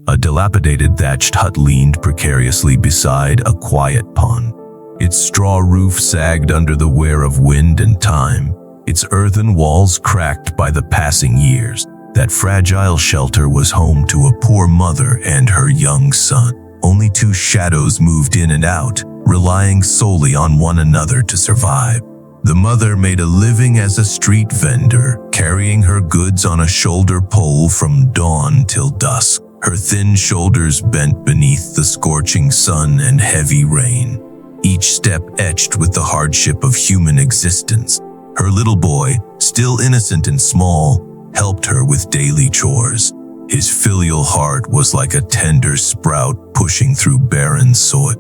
A dilapidated thatched hut leaned precariously beside a quiet pond. Its straw roof sagged under the wear of wind and time, its earthen walls cracked by the passing years. That fragile shelter was home to a poor mother and her young son. Only two shadows moved in and out, relying solely on one another to survive. The mother made a living as a street vendor, carrying her goods on a shoulder pole from dawn till dusk, her thin shoulders bent beneath the scorching sun and heavy rain, each step etched with the hardship of human existence. Her little boy, still innocent and small, helped her with daily chores. His filial heart was like a tender sprout pushing through barren soil.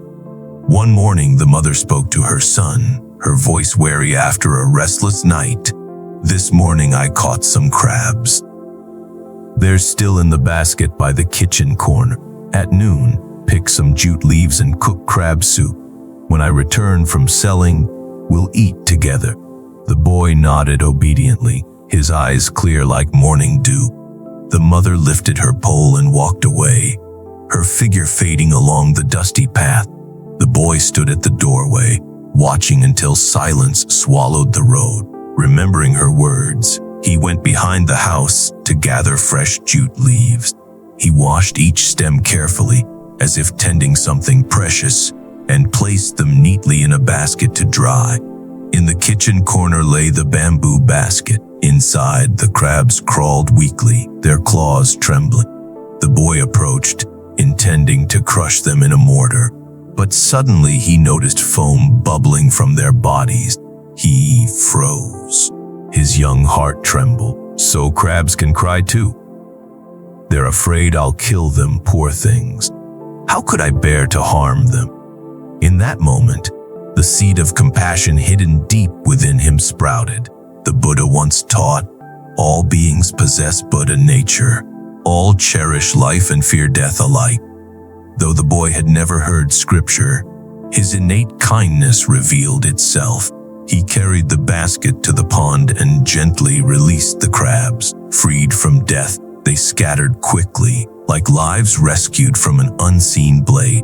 One morning, the mother spoke to her son, her voice weary after a restless night. "This morning I caught some crabs. They're still in the basket by the kitchen corner. At noon, pick some jute leaves and cook crab soup. When I return from selling, we'll eat together." The boy nodded obediently, his eyes clear like morning dew. The mother lifted her pole and walked away, her figure fading along the dusty path. The boy stood at the doorway, watching until silence swallowed the road. Remembering her words, he went behind the house to gather fresh jute leaves. He washed each stem carefully, as if tending something precious, and placed them neatly in a basket to dry. In the kitchen corner lay the bamboo basket. Inside, the crabs crawled weakly, their claws trembling. The boy approached, intending to crush them in a mortar, but suddenly he noticed foam bubbling from their bodies. He froze. His young heart trembled. So crabs can cry too. "They're afraid I'll kill them, poor things. How could I bear to harm them?" In that moment, the seed of compassion hidden deep within him sprouted. The Buddha once taught, all beings possess Buddha nature. All cherish life and fear death alike. Though the boy had never heard scripture, his innate kindness revealed itself. He carried the basket to the pond and gently released the crabs. Freed from death, they scattered quickly, like lives rescued from an unseen blade.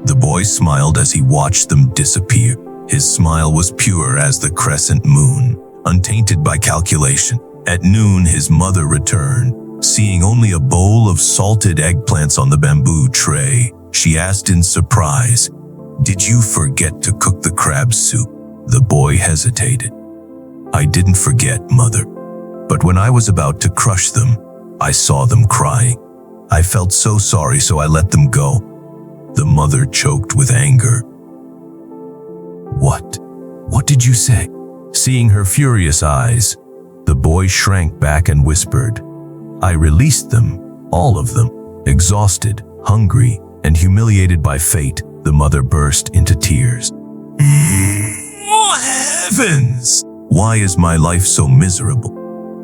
The boy smiled as he watched them disappear. His smile was pure as the crescent moon, untainted by calculation. At noon, his mother returned, seeing only a bowl of salted eggplants on the bamboo tray. She asked in surprise, "Did you forget to cook the crab soup?" The boy hesitated. "I didn't forget, mother. But when I was about to crush them, I saw them crying. I felt so sorry, so I let them go." The mother choked with anger. What did you say?" Seeing her furious eyes, the boy shrank back and whispered, "I released them, all of them." Exhausted, hungry, and humiliated by fate, the mother burst into tears. "Oh, heavens! Why is my life so miserable?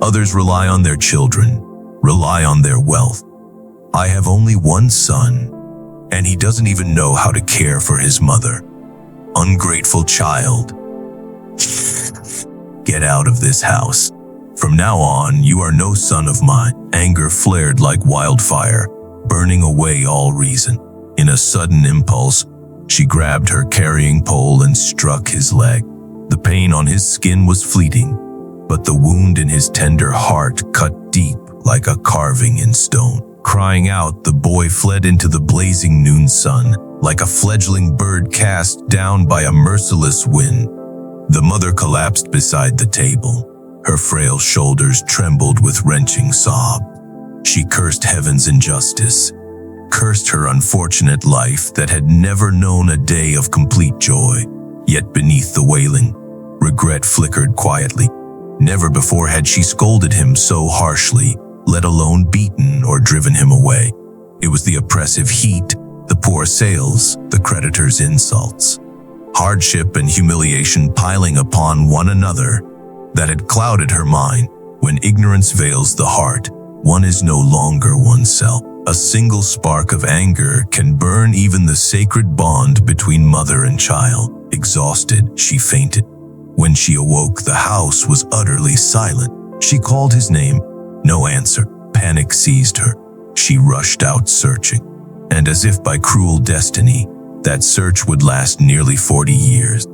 Others rely on their children, rely on their wealth. I have only one son, and he doesn't even know how to care for his mother. Ungrateful child. Get out of this house. From now on, you are no son of mine." Anger flared like wildfire, burning away all reason. In a sudden impulse, she grabbed her carrying pole and struck his leg. The pain on his skin was fleeting, but the wound in his tender heart cut deep like a carving in stone. Crying out, the boy fled into the blazing noon sun, like a fledgling bird cast down by a merciless wind. The mother collapsed beside the table. Her frail shoulders trembled with wrenching sob. She cursed heaven's injustice, cursed her unfortunate life that had never known a day of complete joy. Yet beneath the wailing, regret flickered quietly. Never before had she scolded him so harshly, let alone beaten or driven him away. It was the oppressive heat, the poor sales, the creditor's insults, hardship and humiliation piling upon one another that had clouded her mind. When ignorance veils the heart, one is no longer oneself. A single spark of anger can burn even the sacred bond between mother and child. Exhausted, she fainted. When she awoke, the house was utterly silent. She called his name. No answer. Panic seized her. she rushed out searching. And as if by cruel destiny, that search would last nearly 40 years.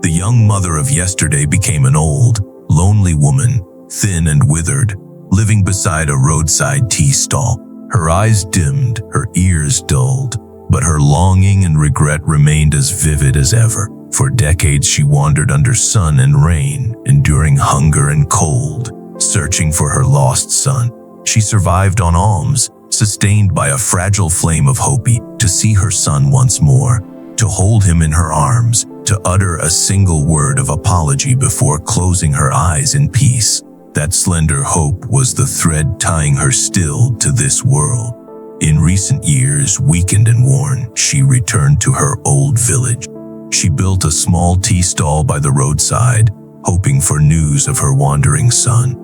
The young mother of yesterday became an old, lonely woman, thin and withered, living beside a roadside tea stall. Her eyes dimmed, her ears dulled, but her longing and regret remained as vivid as ever. For decades she wandered under sun and rain, enduring hunger and cold, searching for her lost son. She survived on alms, sustained by a fragile flame of hope to see her son once more, to hold him in her arms, to utter a single word of apology before closing her eyes in peace. That slender hope was the thread tying her still to this world. In recent years, weakened and worn, she returned to her old village. She built a small tea stall by the roadside, hoping for news of her wandering son.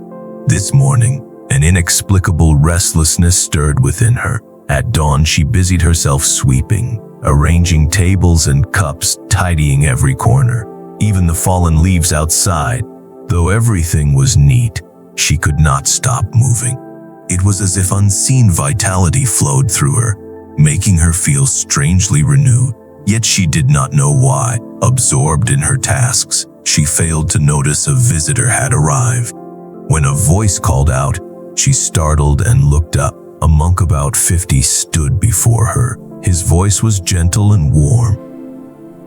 This morning, an inexplicable restlessness stirred within her. At dawn, she busied herself sweeping, arranging tables and cups, tidying every corner, even the fallen leaves outside. Though everything was neat, she could not stop moving. It was as if unseen vitality flowed through her, making her feel strangely renewed. Yet she did not know why. Absorbed in her tasks, she failed to notice a visitor had arrived. When a voice called out, she startled and looked up. A monk about 50 stood before her. His voice was gentle and warm.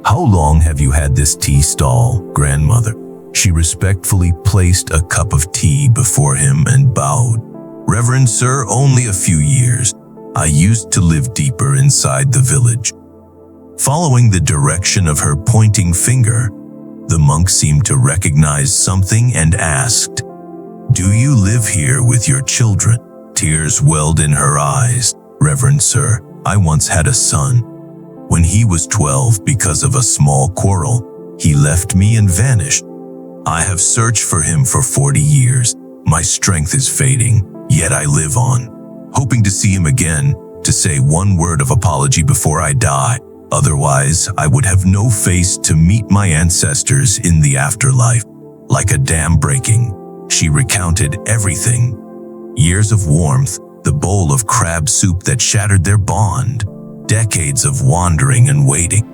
"How long have you had this tea stall, grandmother?" She respectfully placed a cup of tea before him and bowed. "Reverend sir, only a few years. I used to live deeper inside the village." Following the direction of her pointing finger, the monk seemed to recognize something and asked, "Do you live here with your children?" Tears welled in her eyes. "Reverend sir, I once had a son. When he was 12, because of a small quarrel, he left me and vanished. I have searched for him for 40 years. My strength is fading, yet I live on, hoping to see him again, to say one word of apology before I die. Otherwise, I would have no face to meet my ancestors in the afterlife." Like a dam breaking, she recounted everything. Years of warmth, the bowl of crab soup that shattered their bond, decades of wandering and waiting.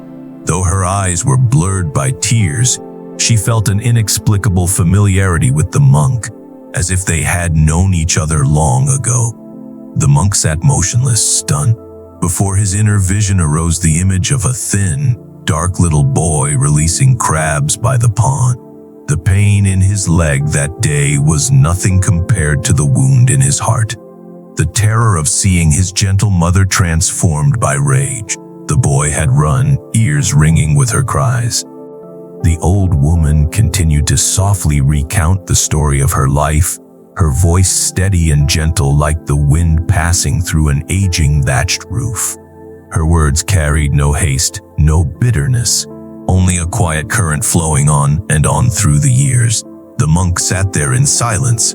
Though her eyes were blurred by tears, she felt an inexplicable familiarity with the monk, as if they had known each other long ago. The monk sat motionless, stunned. Before his inner vision arose the image of a thin, dark little boy releasing crabs by the pond. The pain in his leg that day was nothing compared to the wound in his heart. The terror of seeing his gentle mother transformed by rage. The boy had run, ears ringing with her cries. The old woman continued to softly recount the story of her life, her voice steady and gentle like the wind passing through an aging thatched roof. Her words carried no haste, no bitterness, only a quiet current flowing on and on through the years. The monk sat there in silence,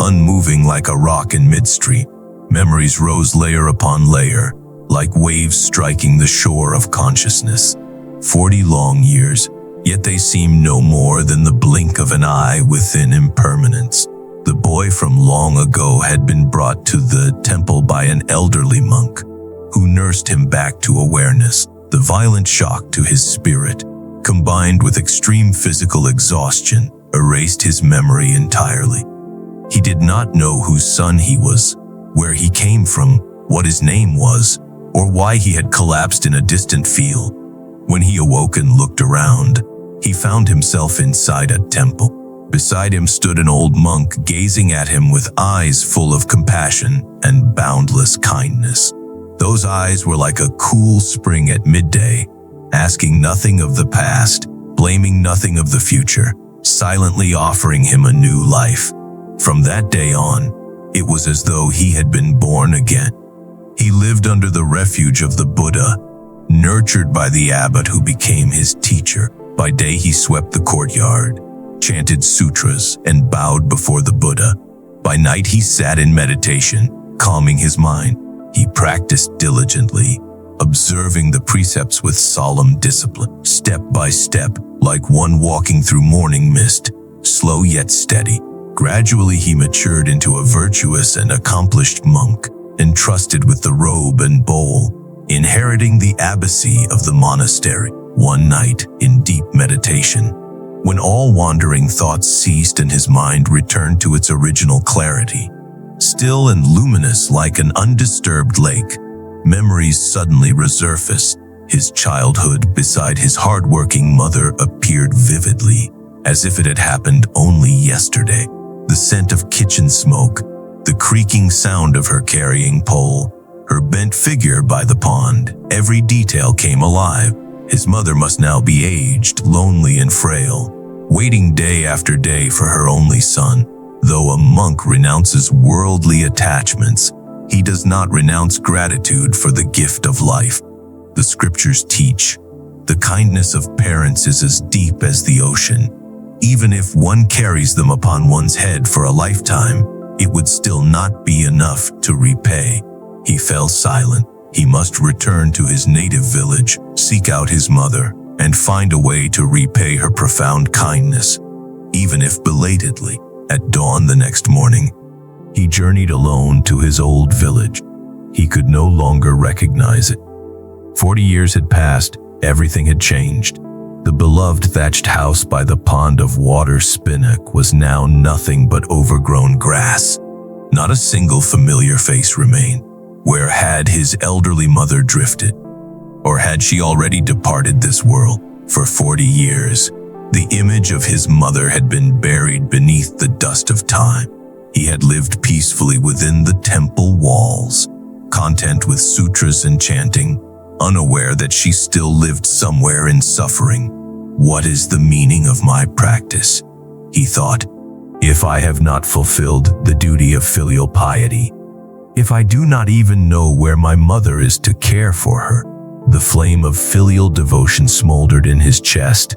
unmoving like a rock in midstream. Memories rose layer upon layer, like waves striking the shore of consciousness. 40 long years, yet they seemed no more than the blink of an eye within impermanence. The boy from long ago had been brought to the temple by an elderly monk, who nursed him back to awareness. The violent shock to his spirit, combined with extreme physical exhaustion, erased his memory entirely. He did not know whose son he was, where he came from, what his name was, or why he had collapsed in a distant field. When he awoke and looked around, he found himself inside a temple. Beside him stood an old monk gazing at him with eyes full of compassion and boundless kindness. Those eyes were like a cool spring at midday, asking nothing of the past, blaming nothing of the future, silently offering him a new life. From that day on, it was as though he had been born again. He lived under the refuge of the Buddha, nurtured by the abbot who became his teacher. By day he swept the courtyard, chanted sutras, and bowed before the Buddha. By night he sat in meditation, calming his mind. He practiced diligently, observing the precepts with solemn discipline, step by step, like one walking through morning mist, slow yet steady. Gradually he matured into a virtuous and accomplished monk, entrusted with the robe and bowl, inheriting the abbacy of the monastery. One night, in deep meditation, when all wandering thoughts ceased and his mind returned to its original clarity, still and luminous like an undisturbed lake, memories suddenly resurfaced. His childhood beside his hard-working mother appeared vividly, as if it had happened only yesterday. The scent of kitchen smoke, the creaking sound of her carrying pole, her bent figure by the pond, every detail came alive. His mother must now be aged, lonely and frail, waiting day after day for her only son. Though a monk renounces worldly attachments, he does not renounce gratitude for the gift of life. The scriptures teach, the kindness of parents is as deep as the ocean. Even if one carries them upon one's head for a lifetime, it would still not be enough to repay. He fell silent. He must return to his native village, seek out his mother, and find a way to repay her profound kindness, even if belatedly. At dawn the next morning, he journeyed alone to his old village. He could no longer recognize it. 40 years had passed, everything had changed. The beloved thatched house by the pond of water spinach was now nothing but overgrown grass. Not a single familiar face remained. Where had his elderly mother drifted? Or had she already departed this world? For 40 years, the image of his mother had been buried beneath the dust of time. He had lived peacefully within the temple walls, content with sutras and chanting, unaware that she still lived somewhere in suffering. What is the meaning of my practice? He thought. If I have not fulfilled the duty of filial piety, if I do not even know where my mother is to care for her, the flame of filial devotion smoldered in his chest,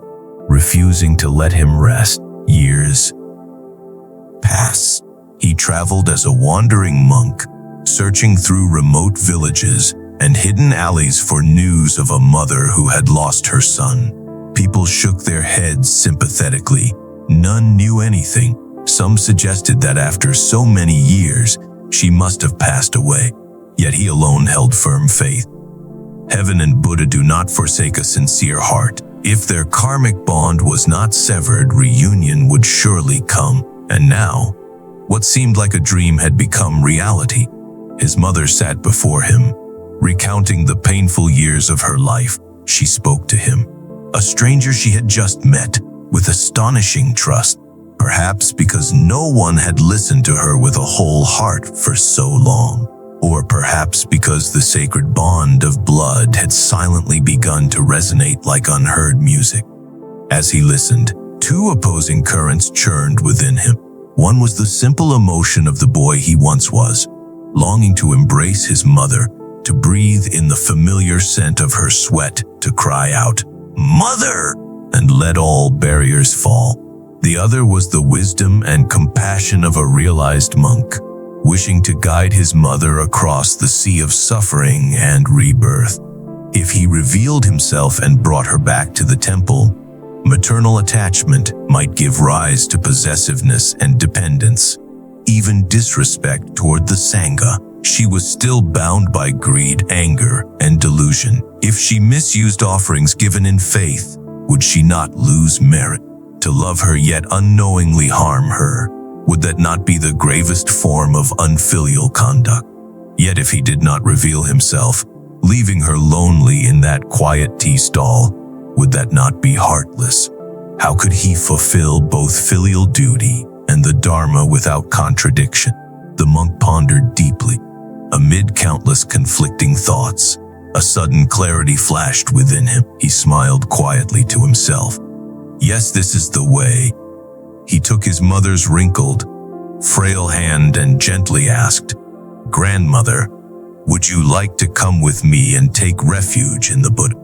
refusing to let him rest. Years passed. He traveled as a wandering monk, searching through remote villages and hidden alleys for news of a mother who had lost her son. People shook their heads sympathetically. None knew anything. Some suggested that after so many years, she must have passed away. Yet he alone held firm faith. Heaven and Buddha do not forsake a sincere heart. If their karmic bond was not severed, reunion would surely come. And now, what seemed like a dream had become reality. His mother sat before him, recounting the painful years of her life. She spoke to him, a stranger she had just met, with astonishing trust, perhaps because no one had listened to her with a whole heart for so long, or perhaps because the sacred bond of blood had silently begun to resonate like unheard music. As he listened, two opposing currents churned within him. One was the simple emotion of the boy he once was, longing to embrace his mother, to breathe in the familiar scent of her sweat, to cry out, "Mother!" and let all barriers fall. The other was the wisdom and compassion of a realized monk, wishing to guide his mother across the sea of suffering and rebirth. If he revealed himself and brought her back to the temple, maternal attachment might give rise to possessiveness and dependence, even disrespect toward the Sangha. She was still bound by greed, anger, and delusion. If she misused offerings given in faith, would she not lose merit? To love her yet unknowingly harm her, would that not be the gravest form of unfilial conduct? Yet if he did not reveal himself, leaving her lonely in that quiet tea stall, would that not be heartless? How could he fulfill both filial duty and the Dharma without contradiction? The monk pondered deeply. Amid countless conflicting thoughts, a sudden clarity flashed within him. He smiled quietly to himself. Yes, this is the way. He took his mother's wrinkled, frail hand and gently asked, "Grandmother, would you like to come with me and take refuge in the Buddha?"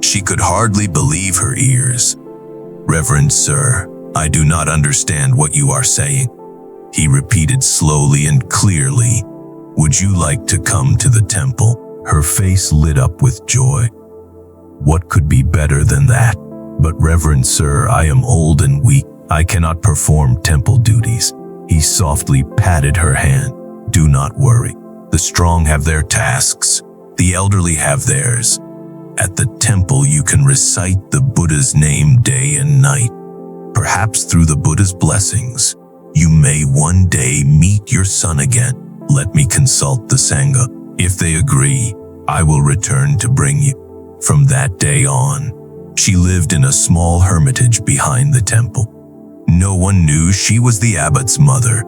She could hardly believe her ears. "Reverend Sir, I do not understand what you are saying," he repeated slowly and clearly. "Would you like to come to the temple?" Her face lit up with joy. What could be better than that? "But Reverend Sir, I am old and weak. I cannot perform temple duties." He softly patted her hand. "Do not worry. The strong have their tasks, the elderly have theirs. At the temple you can recite the Buddha's name day and night. Perhaps through the Buddha's blessings, you may one day meet your son again. Let me consult the Sangha. If they agree, I will return to bring you. From that day on, she lived in a small hermitage behind the temple. No one knew she was the abbot's mother.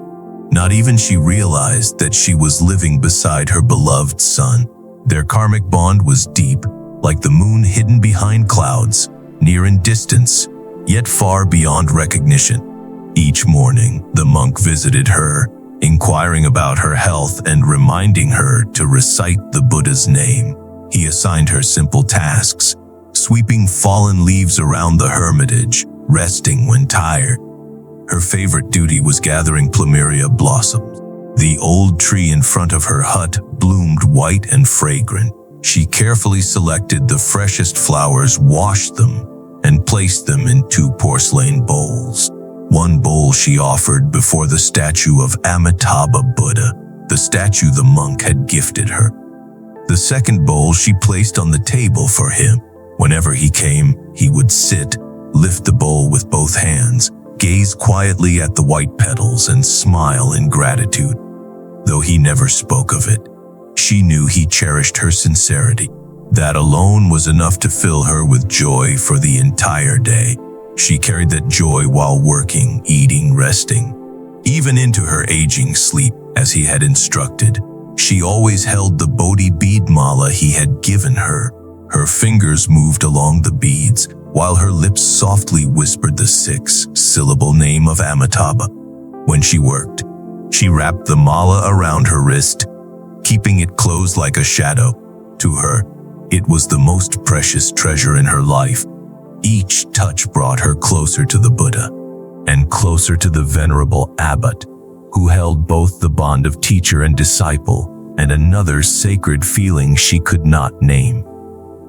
Not even she realized that she was living beside her beloved son. Their karmic bond was deep, like the moon hidden behind clouds, near in distance, yet far beyond recognition. Each morning, the monk visited her, inquiring about her health and reminding her to recite the Buddha's name. He assigned her simple tasks, sweeping fallen leaves around the hermitage, resting when tired. Her favorite duty was gathering plumeria blossoms. The old tree in front of her hut bloomed white and fragrant. She carefully selected the freshest flowers, washed them, and placed them in 2 porcelain bowls. One bowl she offered before the statue of Amitabha Buddha, the statue the monk had gifted her. The second bowl she placed on the table for him. Whenever he came, he would sit, lift the bowl with both hands, gaze quietly at the white petals, and smile in gratitude. Though he never spoke of it, she knew he cherished her sincerity. That alone was enough to fill her with joy for the entire day. She carried that joy while working, eating, resting, even into her aging sleep, as he had instructed. She always held the Bodhi bead mala he had given her. Her fingers moved along the beads, while her lips softly whispered the 6-syllable name of Amitabha. When she worked, she wrapped the mala around her wrist, keeping it closed like a shadow. To her, it was the most precious treasure in her life. Each touch brought her closer to the Buddha, and closer to the venerable abbot, who held both the bond of teacher and disciple, and another sacred feeling she could not name.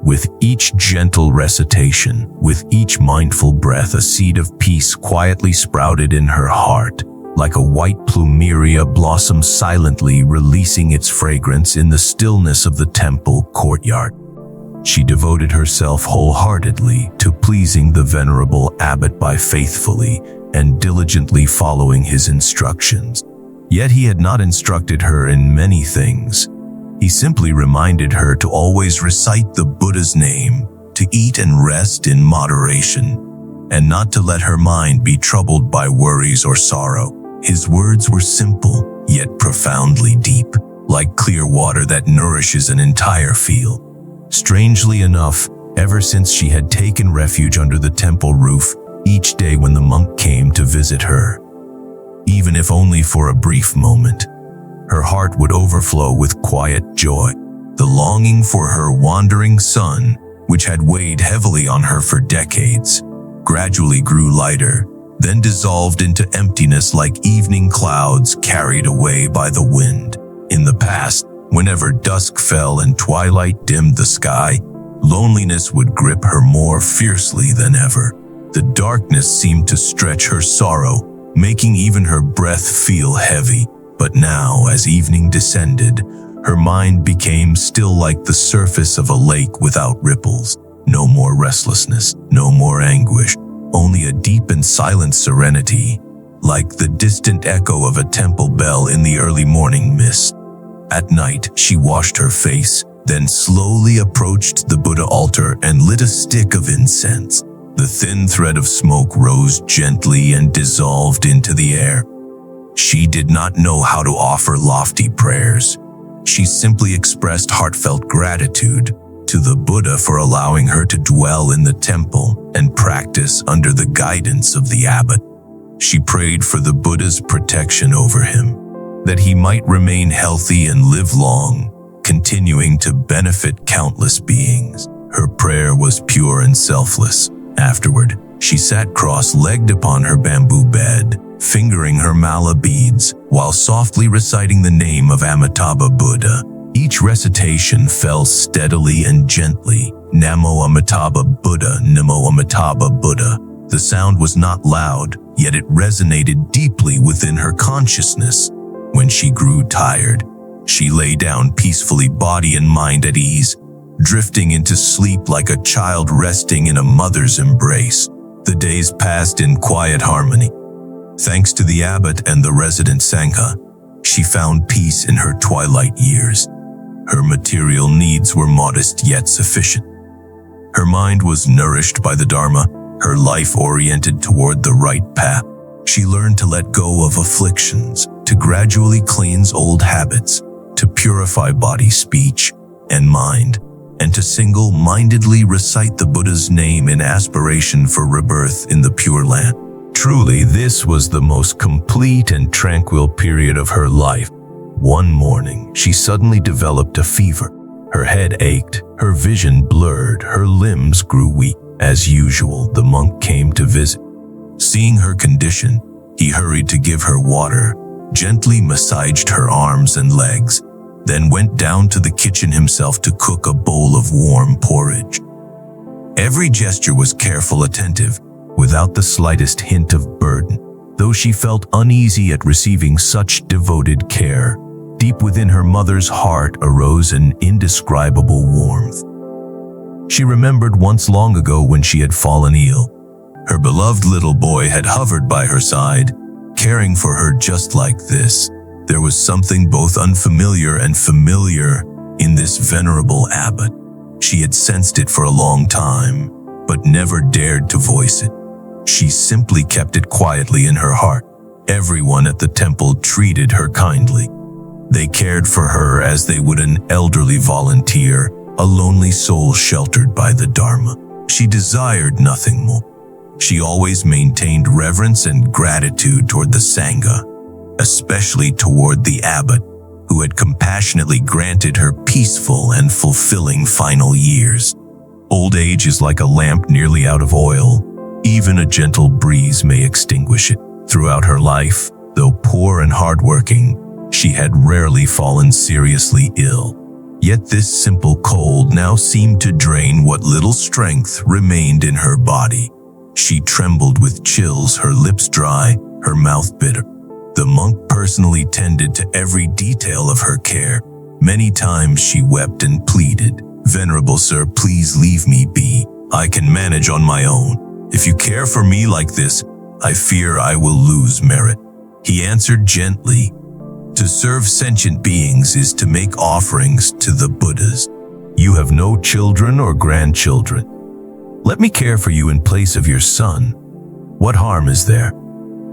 With each gentle recitation, with each mindful breath, a seed of peace quietly sprouted in her heart, like a white plumeria blossom silently releasing its fragrance in the stillness of the temple courtyard. She devoted herself wholeheartedly to pleasing the venerable abbot by faithfully and diligently following his instructions. Yet he had not instructed her in many things. He simply reminded her to always recite the Buddha's name, to eat and rest in moderation, and not to let her mind be troubled by worries or sorrow. His words were simple, yet profoundly deep, like clear water that nourishes an entire field. Strangely enough, ever since she had taken refuge under the temple roof, each day when the monk came to visit her, even if only for a brief moment, her heart would overflow with quiet joy. The longing for her wandering son, which had weighed heavily on her for decades, gradually grew lighter, then dissolved into emptiness like evening clouds carried away by the wind. In the past, whenever dusk fell and twilight dimmed the sky, loneliness would grip her more fiercely than ever. The darkness seemed to stretch her sorrow, making even her breath feel heavy. But now, as evening descended, her mind became still like the surface of a lake without ripples. No more restlessness, no more anguish, only a deep and silent serenity, like the distant echo of a temple bell in the early morning mist. At night, she washed her face, then slowly approached the Buddha altar and lit a stick of incense. The thin thread of smoke rose gently and dissolved into the air. She did not know how to offer lofty prayers. She simply expressed heartfelt gratitude to the Buddha for allowing her to dwell in the temple and practice under the guidance of the abbot. She prayed for the Buddha's protection over him, that he might remain healthy and live long, continuing to benefit countless beings. Her prayer was pure and selfless. Afterward, she sat cross-legged upon her bamboo bed, fingering her mala beads, while softly reciting the name of Amitabha Buddha. Each recitation fell steadily and gently. Namo Amitabha Buddha, Namo Amitabha Buddha. The sound was not loud, yet it resonated deeply within her consciousness. When she grew tired, She lay down peacefully, body and mind at ease, drifting into sleep like a child resting in a mother's embrace. The days passed in quiet harmony. Thanks to the abbot and the resident Sangha, she found peace in her twilight years. Her material needs were modest yet sufficient. Her mind was nourished by the Dharma, her life oriented toward the right path. She learned to let go of afflictions, to gradually cleanse old habits, to purify body, speech, and mind, and to single-mindedly recite the Buddha's name in aspiration for rebirth in the Pure Land. Truly, this was the most complete and tranquil period of her life. One morning, she suddenly developed a fever. Her head ached, her vision blurred, her limbs grew weak. As usual, the monk came to visit. Seeing her condition, he hurried to give her water, gently massaged her arms and legs, then went down to the kitchen himself to cook a bowl of warm porridge. Every gesture was careful, attentive, without the slightest hint of burden. Though she felt uneasy at receiving such devoted care, deep within her mother's heart arose an indescribable warmth. She remembered once long ago when she had fallen ill. Her beloved little boy had hovered by her side, caring for her just like this. There was something both unfamiliar and familiar in this venerable abbot. She had sensed it for a long time, but never dared to voice it. She simply kept it quietly in her heart. Everyone at the temple treated her kindly. They cared for her as they would an elderly volunteer, a lonely soul sheltered by the Dharma. She desired nothing more. She always maintained reverence and gratitude toward the Sangha, especially toward the abbot, who had compassionately granted her peaceful and fulfilling final years. Old age is like a lamp nearly out of oil. Even a gentle breeze may extinguish it. Throughout her life, though poor and hardworking, she had rarely fallen seriously ill. Yet this simple cold now seemed to drain what little strength remained in her body. She trembled with chills, her lips dry, her mouth bitter. The monk personally tended to every detail of her care. Many times she wept and pleaded, "Venerable sir, please leave me be. I can manage on my own. If you care for me like this, I fear I will lose merit." He answered gently, "To serve sentient beings is to make offerings to the Buddhas. You have no children or grandchildren. Let me care for you in place of your son. What harm is there?"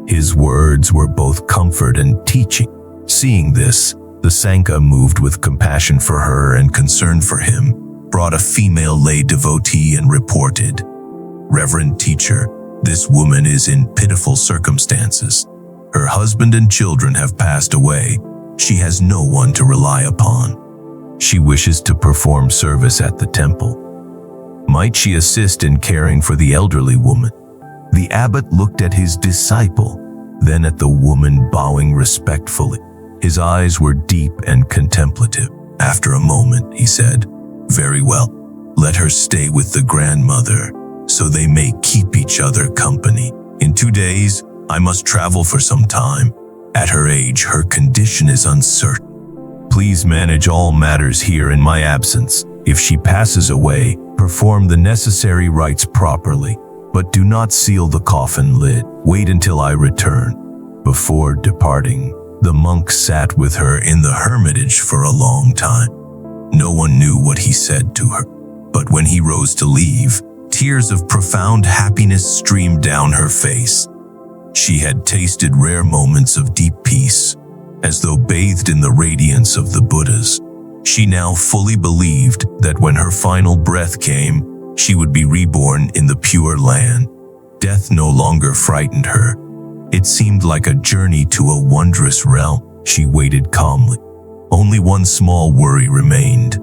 His words were both comfort and teaching. Seeing this, the Sangha, moved with compassion for her and concern for him, brought a female lay devotee and reported, "Reverend teacher, this woman is in pitiful circumstances. Her husband and children have passed away. She has no one to rely upon. She wishes to perform service at the temple. Might she assist in caring for the elderly woman?" The abbot looked at his disciple, then at the woman, bowing respectfully. His eyes were deep and contemplative. After a moment, he said, "Very well. Let her stay with the grandmother, so they may keep each other company. In 2 days, I must travel for some time. At her age, her condition is uncertain. Please manage all matters here in my absence. If she passes away, perform the necessary rites properly, but do not seal the coffin lid. Wait until I return." Before departing, the monk sat with her in the hermitage for a long time. No one knew what he said to her, but when he rose to leave, tears of profound happiness streamed down her face. She had tasted rare moments of deep peace, as though bathed in the radiance of the Buddhas. She now fully believed that when her final breath came, she would be reborn in the Pure Land. Death no longer frightened her. It seemed like a journey to a wondrous realm. She waited calmly. Only one small worry remained.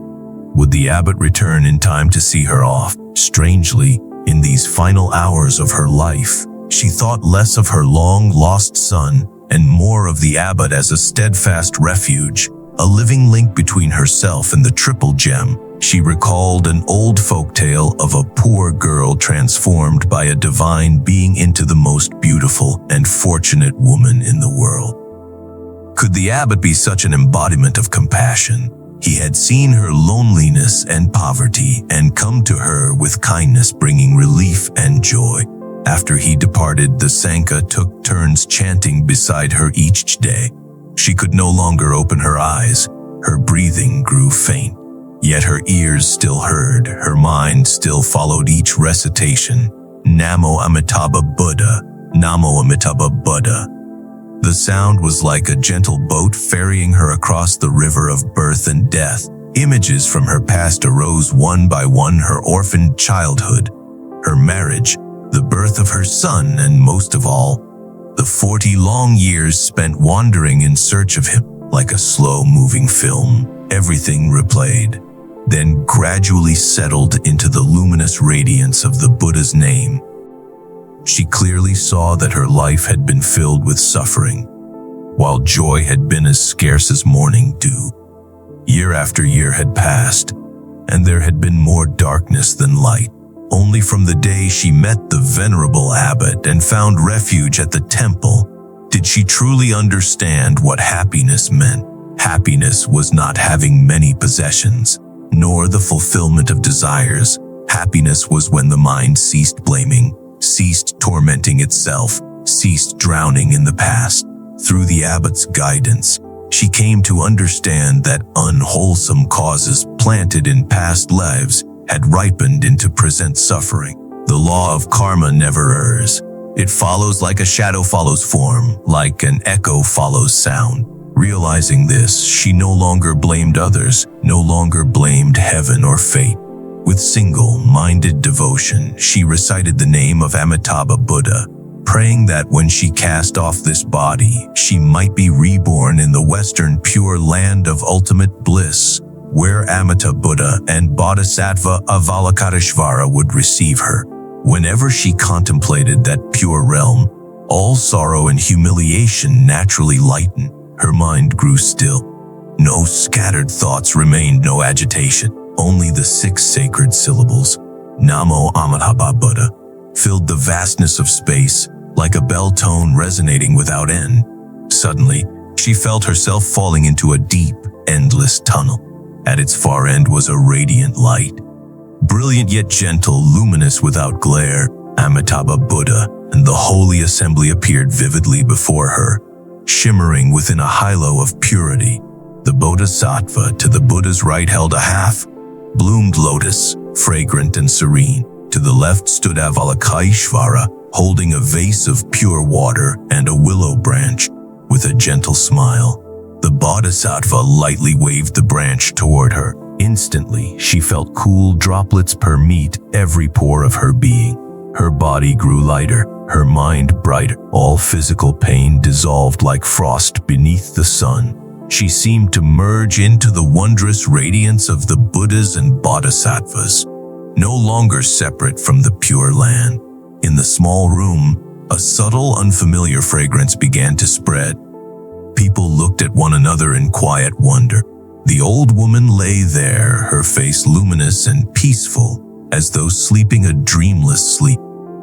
Would the abbot return in time to see her off? Strangely, in these final hours of her life, she thought less of her long-lost son and more of the abbot as a steadfast refuge, a living link between herself and the Triple Gem. She recalled an old folktale of a poor girl transformed by a divine being into the most beautiful and fortunate woman in the world. Could the abbot be such an embodiment of compassion? He had seen her loneliness and poverty and come to her with kindness, bringing relief and joy. After he departed, the Sanka took turns chanting beside her each day. She could no longer open her eyes. Her breathing grew faint. Yet her ears still heard, her mind still followed each recitation. Namo Amitabha Buddha, Namo Amitabha Buddha. The sound was like a gentle boat ferrying her across the river of birth and death. Images from her past arose one by one: her orphaned childhood, her marriage, the birth of her son, and most of all, the 40 long years spent wandering in search of him. Like a slow-moving film, everything replayed, then gradually settled into the luminous radiance of the Buddha's name. She clearly saw that her life had been filled with suffering, while joy had been as scarce as morning dew. Year after year had passed, and there had been more darkness than light. Only from the day she met the venerable abbot and found refuge at the temple did she truly understand what happiness meant. Happiness was not having many possessions, nor the fulfillment of desires. Happiness was when the mind ceased blaming, ceased tormenting itself, ceased drowning in the past. Through the abbot's guidance, she came to understand that unwholesome causes planted in past lives had ripened into present suffering. The law of karma never errs. It follows like a shadow follows form, like an echo follows sound. Realizing this, she no longer blamed others, no longer blamed heaven or fate. With single-minded devotion, she recited the name of Amitabha Buddha, praying that when she cast off this body, she might be reborn in the Western Pure Land of ultimate bliss, where Amitabha Buddha and Bodhisattva Avalokiteshvara would receive her. Whenever she contemplated that pure realm, all sorrow and humiliation naturally lightened. Her mind grew still. No scattered thoughts remained, no agitation. Only the 6 sacred syllables, Namo Amitabha Buddha, filled the vastness of space, like a bell tone resonating without end. Suddenly, she felt herself falling into a deep, endless tunnel. At its far end was a radiant light. Brilliant yet gentle, luminous without glare, Amitabha Buddha and the holy assembly appeared vividly before her, shimmering within a halo of purity. The Bodhisattva to the Buddha's right held a half-bloomed lotus, fragrant and serene. To the left stood Avalokiteshvara, holding a vase of pure water and a willow branch. With a gentle smile, the Bodhisattva lightly waved the branch toward her. Instantly, she felt cool droplets permeate every pore of her being. Her body grew lighter, her mind brighter. All physical pain dissolved like frost beneath the sun. She seemed to merge into the wondrous radiance of the Buddhas and Bodhisattvas, no longer separate from the Pure Land. In the small room, a subtle, unfamiliar fragrance began to spread. People looked at one another in quiet wonder. The old woman lay there, her face luminous and peaceful, as though sleeping a dreamless sleep.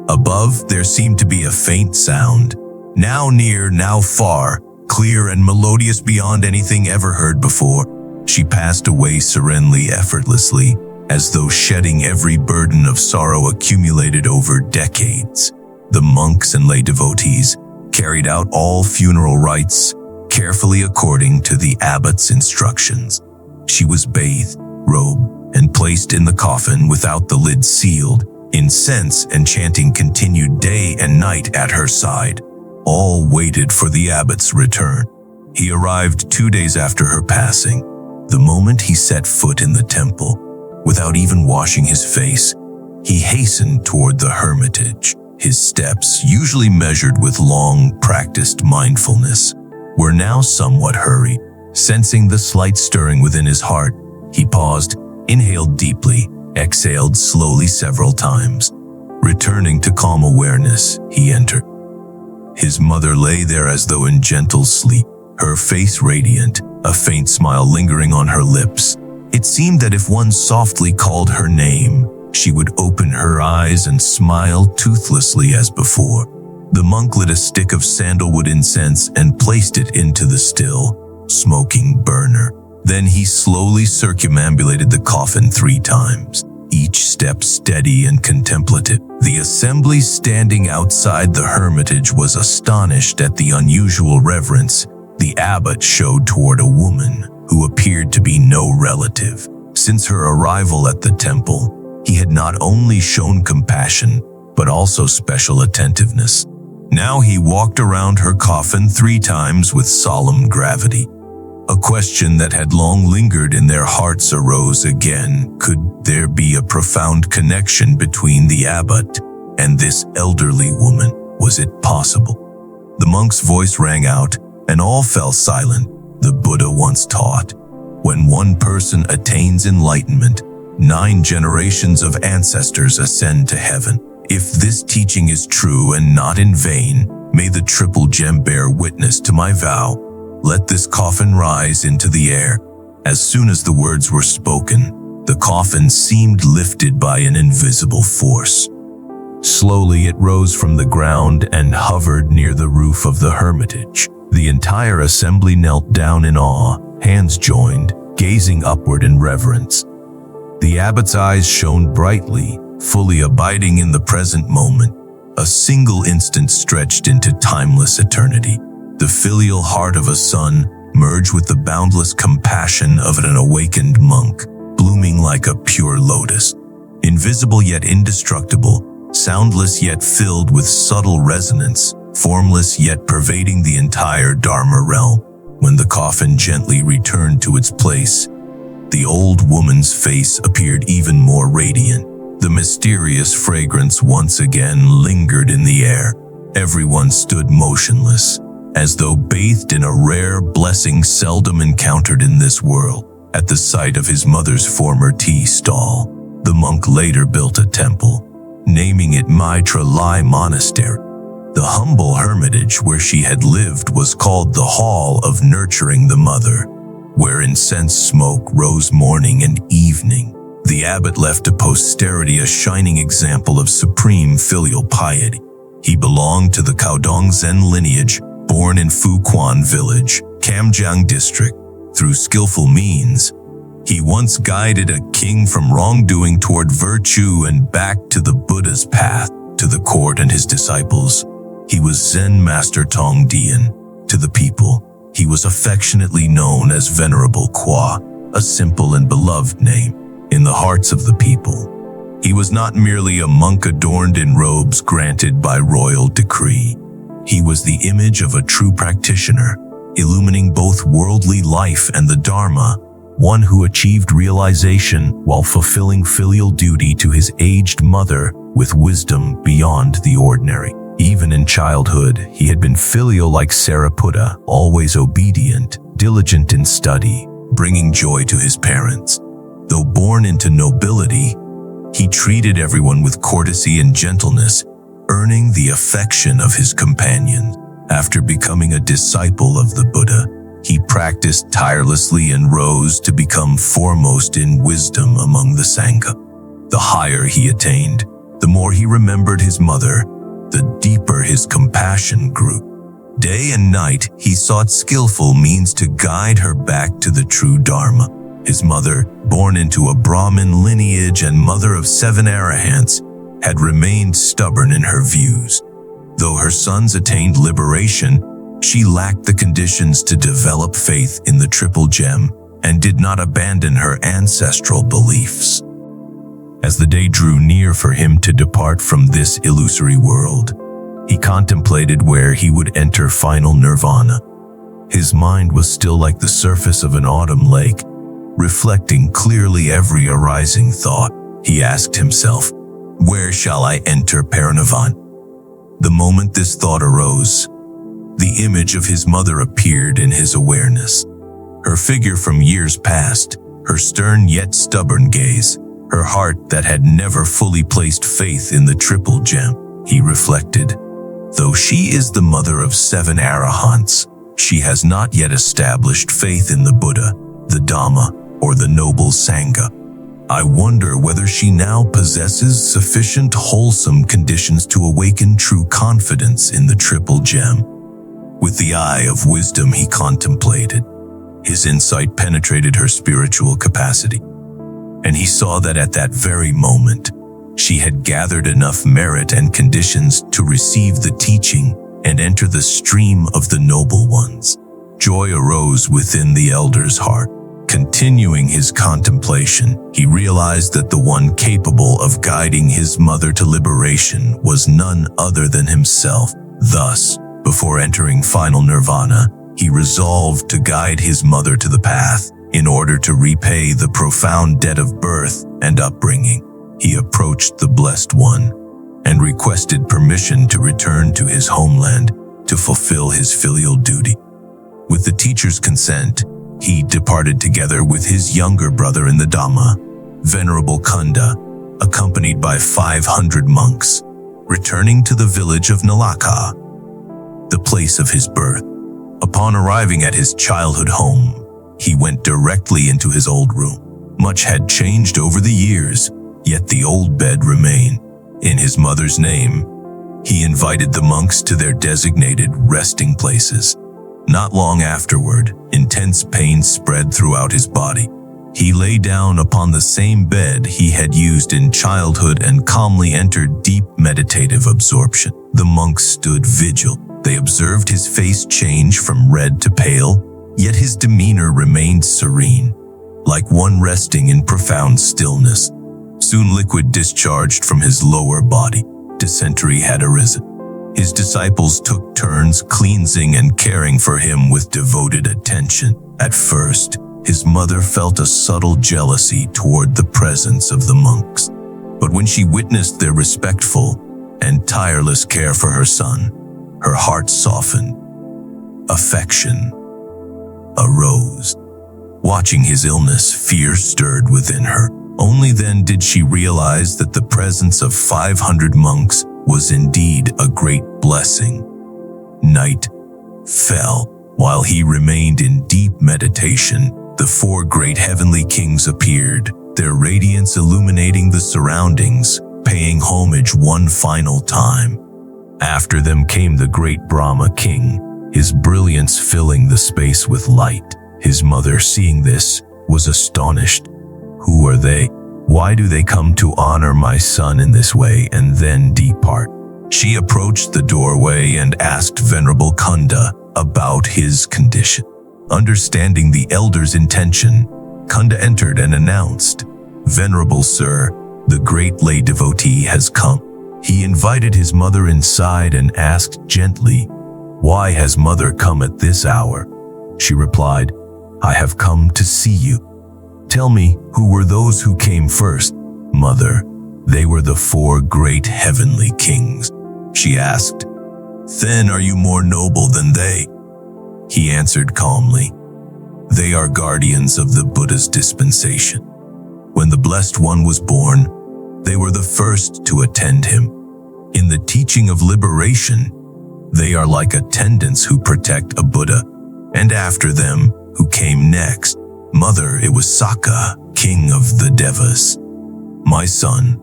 Above, there seemed to be a faint sound, now near, now far, clear and melodious beyond anything ever heard before. She passed away serenely, effortlessly, as though shedding every burden of sorrow accumulated over decades. The monks and lay devotees carried out all funeral rites, carefully according to the abbot's instructions. She was bathed, robed, and placed in the coffin without the lid sealed. Incense and chanting continued day and night at her side. All waited for the abbot's return. He arrived 2 days after her passing. The moment he set foot in the temple, without even washing his face, he hastened toward the hermitage. His steps, usually measured with long practiced mindfulness, were now somewhat hurried. Sensing the slight stirring within his heart, he paused, inhaled deeply, exhaled slowly several times. Returning to calm awareness, he entered. His mother lay there as though in gentle sleep, her face radiant, a faint smile lingering on her lips. It seemed that if one softly called her name, she would open her eyes and smile toothlessly as before. The monk lit a stick of sandalwood incense and placed it into the still, smoking burner. Then he slowly circumambulated the coffin 3 times, each step steady and contemplative. The assembly standing outside the hermitage was astonished at the unusual reverence the abbot showed toward a woman who appeared to be no relative. Since her arrival at the temple, he had not only shown compassion, but also special attentiveness. Now he walked around her coffin 3 times with solemn gravity. A question that had long lingered in their hearts arose again. Could there be a profound connection between the abbot and this elderly woman? Was it possible? The monk's voice rang out, and all fell silent. The Buddha once taught, when one person attains enlightenment, 9 generations of ancestors ascend to heaven. If this teaching is true and not in vain, may the triple gem bear witness to my vow. Let this coffin rise into the air. As soon as the words were spoken, the coffin seemed lifted by an invisible force. Slowly it rose from the ground and hovered near the roof of the hermitage. The entire assembly knelt down in awe, hands joined, gazing upward in reverence. The abbot's eyes shone brightly, fully abiding in the present moment. A single instant stretched into timeless eternity. The filial heart of a son merged with the boundless compassion of an awakened monk, blooming like a pure lotus. Invisible yet indestructible, soundless yet filled with subtle resonance, formless yet pervading the entire Dharma realm. When the coffin gently returned to its place, the old woman's face appeared even more radiant. The mysterious fragrance once again lingered in the air. Everyone stood motionless, as though bathed in a rare blessing seldom encountered in this world. At the site of his mother's former tea stall, the monk later built a temple, naming it Maitra Lai Monastery. The humble hermitage where she had lived was called the Hall of Nurturing the Mother, where incense smoke rose morning and evening. The abbot left to posterity a shining example of supreme filial piety. He belonged to the Caodong Zen lineage, born in Fuquan village, Kamjiang district. Through skillful means, he once guided a king from wrongdoing toward virtue and back to the Buddha's path. To the court and his disciples, he was Zen Master Tongdian. To the people, he was affectionately known as Venerable Kwa, a simple and beloved name. In the hearts of the people, he was not merely a monk adorned in robes granted by royal decree. He was the image of a true practitioner, illumining both worldly life and the Dharma, one who achieved realization while fulfilling filial duty to his aged mother with wisdom beyond the ordinary. Even in childhood, he had been filial like Sariputta, always obedient, diligent in study, bringing joy to his parents. Though born into nobility, he treated everyone with courtesy and gentleness, earning the affection of his companions. After becoming a disciple of the Buddha, he practiced tirelessly and rose to become foremost in wisdom among the Sangha. The higher he attained, the more he remembered his mother, the deeper his compassion grew. Day and night, he sought skillful means to guide her back to the true Dharma. His mother, born into a Brahmin lineage and mother of 7 arahants, had remained stubborn in her views. Though her sons attained liberation, she lacked the conditions to develop faith in the Triple Gem and did not abandon her ancestral beliefs. As the day drew near for him to depart from this illusory world, he contemplated where he would enter final nirvana. His mind was still like the surface of an autumn lake, reflecting clearly every arising thought. He asked himself, "Where shall I enter Parinirvana?" The moment this thought arose, the image of his mother appeared in his awareness. Her figure from years past, her stern yet stubborn gaze, her heart that had never fully placed faith in the Triple Gem. He reflected, though she is the mother of 7 arahants, she has not yet established faith in the Buddha, the Dhamma, or the noble Sangha. I wonder whether she now possesses sufficient wholesome conditions to awaken true confidence in the triple gem. With the eye of wisdom he contemplated. His insight penetrated her spiritual capacity, and he saw that at that very moment, she had gathered enough merit and conditions to receive the teaching and enter the stream of the noble ones. Joy arose within the elder's heart. Continuing his contemplation, he realized that the one capable of guiding his mother to liberation was none other than himself. Thus, before entering final nirvana, he resolved to guide his mother to the path in order to repay the profound debt of birth and upbringing. He approached the Blessed One and requested permission to return to his homeland to fulfill his filial duty. With the teacher's consent, he departed together with his younger brother in the Dhamma, Venerable Kunda, accompanied by 500 monks, returning to the village of Nalaka, the place of his birth. Upon arriving at his childhood home, he went directly into his old room. Much had changed over the years, yet the old bed remained. In his mother's name, he invited the monks to their designated resting places. Not long afterward, intense pain spread throughout his body. He lay down upon the same bed he had used in childhood and calmly entered deep meditative absorption. The monks stood vigil. They observed his face change from red to pale, yet his demeanor remained serene, like one resting in profound stillness. Soon liquid discharged from his lower body. Dysentery had arisen. His disciples took turns cleansing and caring for him with devoted attention. At first, his mother felt a subtle jealousy toward the presence of the monks. But when she witnessed their respectful and tireless care for her son, her heart softened. Affection arose. Watching his illness, fear stirred within her. Only then did she realize that the presence of 500 monks was indeed a great blessing. Night fell. While he remained in deep meditation, the 4 great heavenly kings appeared, their radiance illuminating the surroundings, paying homage one final time. After them came the great Brahma king, his brilliance filling the space with light. His mother, seeing this, was astonished. Who are they? Why do they come to honor my son in this way and then depart? She approached the doorway and asked Venerable Kunda about his condition. Understanding the elder's intention, Kunda entered and announced, "Venerable Sir, the great lay devotee has come." He invited his mother inside and asked gently, "Why has mother come at this hour?" She replied, "I have come to see you." "Tell me, who were those who came first?" "Mother, they were the 4 great heavenly kings." She asked, "Then are you more noble than they?" He answered calmly, "They are guardians of the Buddha's dispensation. When the Blessed One was born, they were the first to attend him. In the teaching of liberation, they are like attendants who protect a Buddha, and after them, who came next? Mother, it was Sakka, king of the Devas." "My son,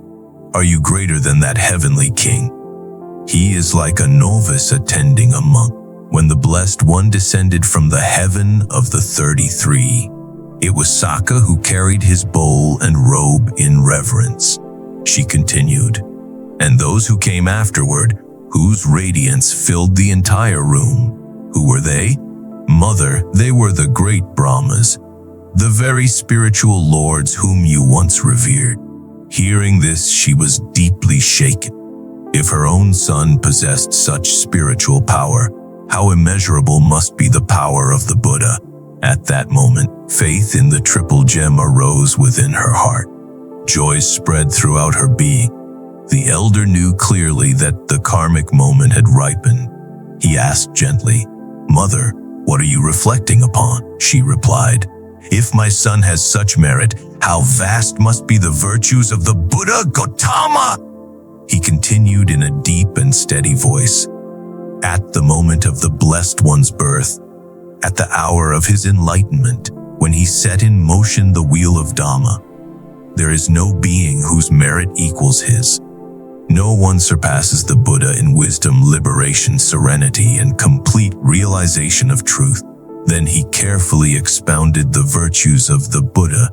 are you greater than that heavenly king? He is like a novice attending a monk." When the Blessed One descended from the heaven of the 33, it was Sakka who carried his bowl and robe in reverence. She continued, "And those who came afterward, whose radiance filled the entire room, who were they?" "Mother, they were the great Brahmas, the very spiritual lords whom you once revered." Hearing this, she was deeply shaken. If her own son possessed such spiritual power, how immeasurable must be the power of the Buddha. At that moment, faith in the triple gem arose within her heart. Joy spread throughout her being. The elder knew clearly that the karmic moment had ripened. He asked gently, "Mother, what are you reflecting upon?" She replied, "If my son has such merit, how vast must be the virtues of the Buddha Gautama!" He continued in a deep and steady voice, "At the moment of the Blessed One's birth, at the hour of his enlightenment, when he set in motion the wheel of Dhamma, There is no being whose merit equals his. No one surpasses the Buddha in wisdom, liberation, serenity, and complete realization of truth. Then he carefully expounded the virtues of the Buddha,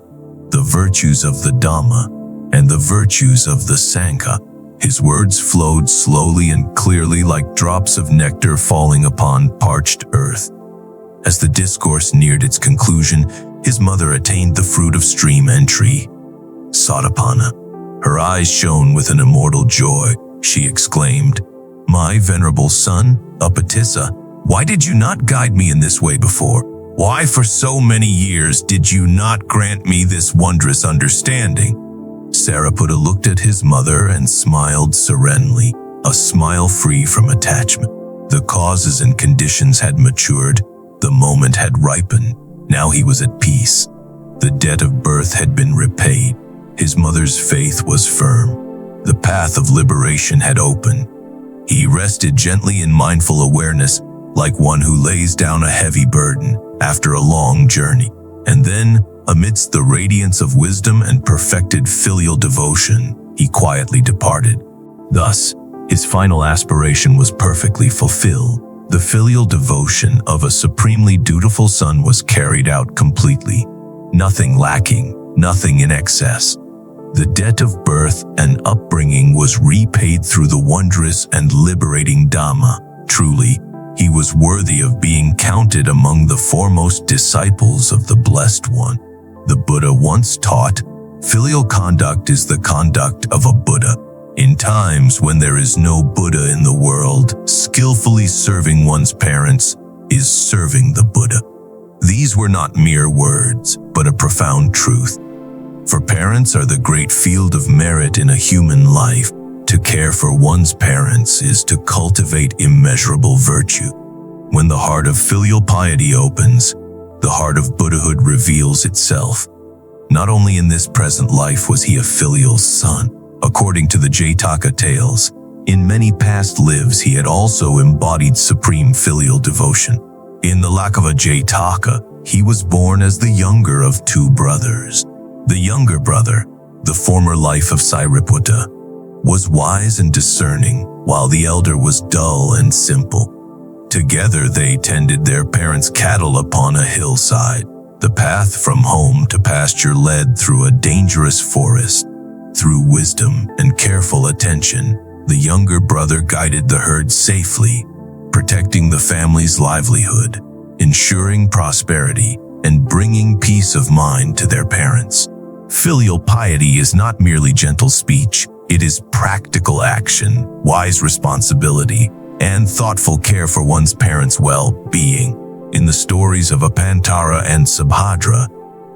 the virtues of the Dhamma, and the virtues of the Sangha. His words flowed slowly and clearly like drops of nectar falling upon parched earth. As the discourse neared its conclusion, his mother attained the fruit of stream entry, Sotapanna. Her eyes shone with an immortal joy. She exclaimed, "My venerable son, Upatissa, why did you not guide me in this way before? Why for so many years did you not grant me this wondrous understanding?" Sariputta looked at his mother and smiled serenely, a smile free from attachment. The causes and conditions had matured, the moment had ripened. Now he was at peace. The debt of birth had been repaid. His mother's faith was firm. The path of liberation had opened. He rested gently in mindful awareness, like one who lays down a heavy burden after a long journey. And then, amidst the radiance of wisdom and perfected filial devotion, he quietly departed. Thus, his final aspiration was perfectly fulfilled. The filial devotion of a supremely dutiful son was carried out completely. Nothing lacking, nothing in excess. The debt of birth and upbringing was repaid through the wondrous and liberating Dhamma. Truly, he was worthy of being counted among the foremost disciples of the Blessed One. The Buddha once taught, "Filial conduct is the conduct of a Buddha." In times when there is no Buddha in the world, skillfully serving one's parents is serving the Buddha. These were not mere words, but a profound truth. For parents are the great field of merit in a human life. To care for one's parents is to cultivate immeasurable virtue. When the heart of filial piety opens, the heart of Buddhahood reveals itself. Not only in this present life was he a filial son. According to the Jataka tales, in many past lives he had also embodied supreme filial devotion. In the Lakava Jataka, he was born as the younger of two brothers. The younger brother, the former life of Sariputta, was wise and discerning, while the elder was dull and simple. Together they tended their parents' cattle upon a hillside. The path from home to pasture led through a dangerous forest. Through wisdom and careful attention, the younger brother guided the herd safely, protecting the family's livelihood, ensuring prosperity, and bringing peace of mind to their parents. Filial piety is not merely gentle speech. It is practical action, wise responsibility, and thoughtful care for one's parents' well-being. In the stories of Apantara and Subhadra,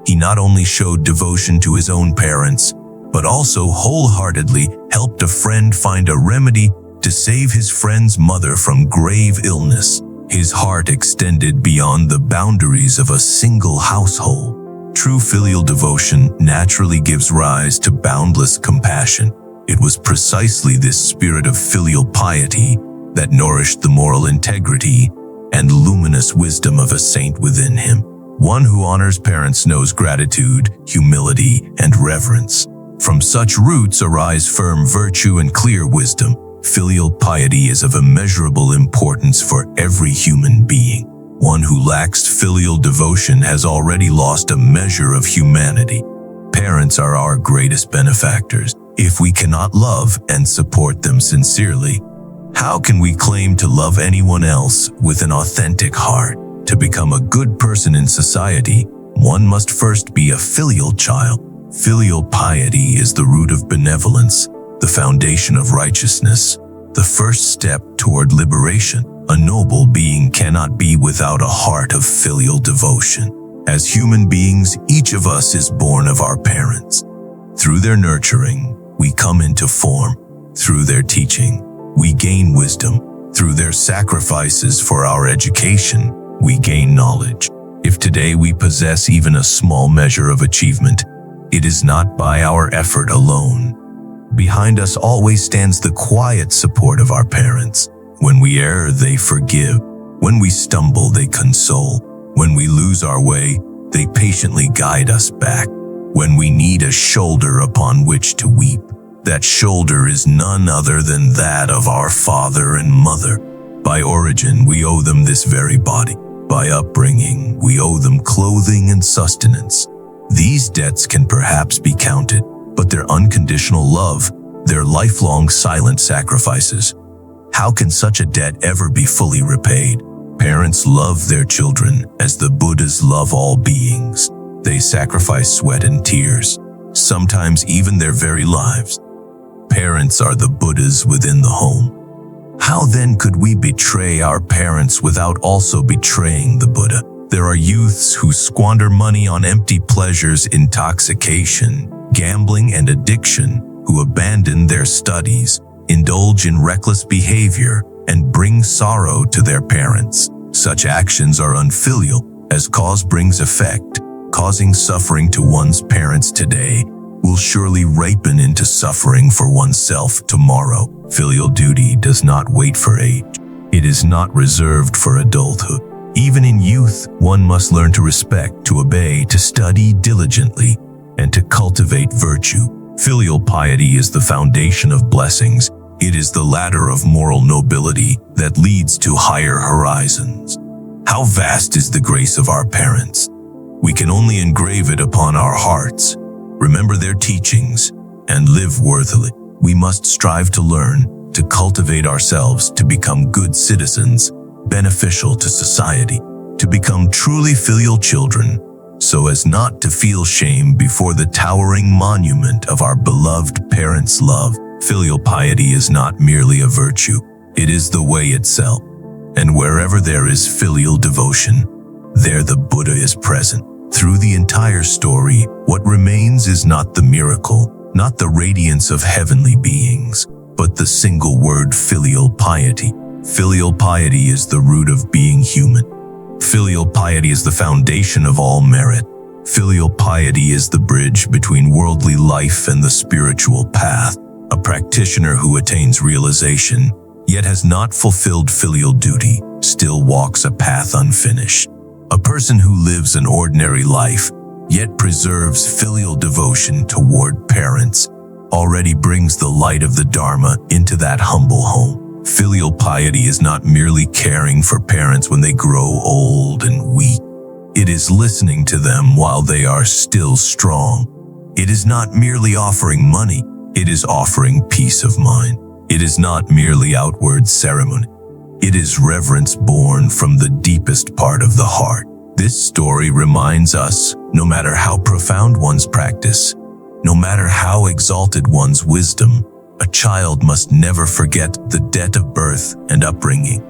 he not only showed devotion to his own parents, but also wholeheartedly helped a friend find a remedy to save his friend's mother from grave illness. His heart extended beyond the boundaries of a single household. True filial devotion naturally gives rise to boundless compassion. It was precisely this spirit of filial piety that nourished the moral integrity and luminous wisdom of a saint within him. One who honors parents knows gratitude, humility, and reverence. From such roots arise firm virtue and clear wisdom. Filial piety is of immeasurable importance for every human being. One who lacks filial devotion has already lost a measure of humanity. Parents are our greatest benefactors. If we cannot love and support them sincerely, how can we claim to love anyone else with an authentic heart? To become a good person in society, one must first be a filial child. Filial piety is the root of benevolence, the foundation of righteousness, the first step toward liberation. A noble being cannot be without a heart of filial devotion. As human beings, each of us is born of our parents. Through their nurturing, we come into form. Through their teaching, we gain wisdom. Through their sacrifices for our education, we gain knowledge. If today we possess even a small measure of achievement, it is not by our effort alone. Behind us always stands the quiet support of our parents. When we err, they forgive. When we stumble, they console. When we lose our way, they patiently guide us back. when we need a shoulder upon which to weep. That shoulder is none other than that of our father and mother. By origin, we owe them this very body. By upbringing, we owe them clothing and sustenance. These debts can perhaps be counted, but their unconditional love, their lifelong silent sacrifices, how can such a debt ever be fully repaid? Parents love their children as the Buddhas love all beings. They sacrifice sweat and tears, sometimes even their very lives. Parents are the Buddhas within the home. How then could we betray our parents without also betraying the Buddha? There are youths who squander money on empty pleasures, intoxication, gambling, and addiction, who abandon their studies, indulge in reckless behavior, and bring sorrow to their parents. Such actions are unfilial, as cause brings effect. Causing suffering to one's parents today will surely ripen into suffering for oneself tomorrow. Filial duty does not wait for age. It is not reserved for adulthood. Even in youth, one must learn to respect, to obey, to study diligently, and to cultivate virtue. Filial piety is the foundation of blessings. It is the ladder of moral nobility that leads to higher horizons. How vast is the grace of our parents! We can only engrave it upon our hearts, remember their teachings, and live worthily. We must strive to learn, to cultivate ourselves, to become good citizens, beneficial to society, to become truly filial children, so as not to feel shame before the towering monument of our beloved parents' love. Filial piety is not merely a virtue, it is the way itself. And wherever there is filial devotion, there the Buddha is present. Through the entire story, what remains is not the miracle, not the radiance of heavenly beings, but the single word filial piety. Filial piety is the root of being human. Filial piety is the foundation of all merit. Filial piety is the bridge between worldly life and the spiritual path. A practitioner who attains realization, yet has not fulfilled filial duty, still walks a path unfinished. A person who lives an ordinary life, yet preserves filial devotion toward parents, already brings the light of the Dharma into that humble home. Filial piety is not merely caring for parents when they grow old and weak. It is listening to them while they are still strong. It is not merely offering money. It is offering peace of mind. It is not merely outward ceremony. It is reverence born from the deepest part of the heart. This story reminds us, no matter how profound one's practice, no matter how exalted one's wisdom, a child must never forget the debt of birth and upbringing.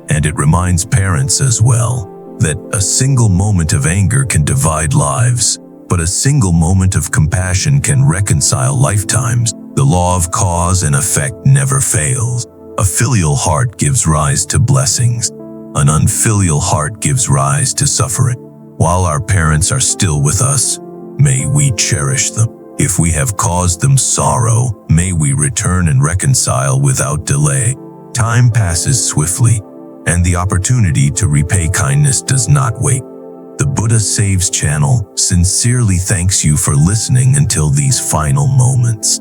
And it reminds parents as well that a single moment of anger can divide lives, but a single moment of compassion can reconcile lifetimes. The law of cause and effect never fails. A filial heart gives rise to blessings. An unfilial heart gives rise to suffering. While our parents are still with us, may we cherish them. If we have caused them sorrow, may we return and reconcile without delay. Time passes swiftly, and the opportunity to repay kindness does not wait. The Buddha Saves channel sincerely thanks you for listening until these final moments.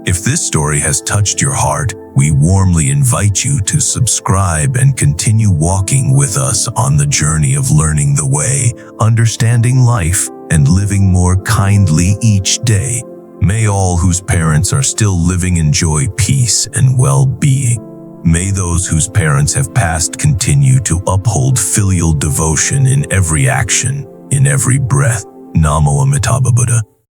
If this story has touched your heart, we warmly invite you to subscribe and continue walking with us on the journey of learning the way, understanding life, and living more kindly each day. May all whose parents are still living enjoy peace and well-being. May those whose parents have passed continue to uphold filial devotion in every action, in every breath. Namo Amitabha Buddha.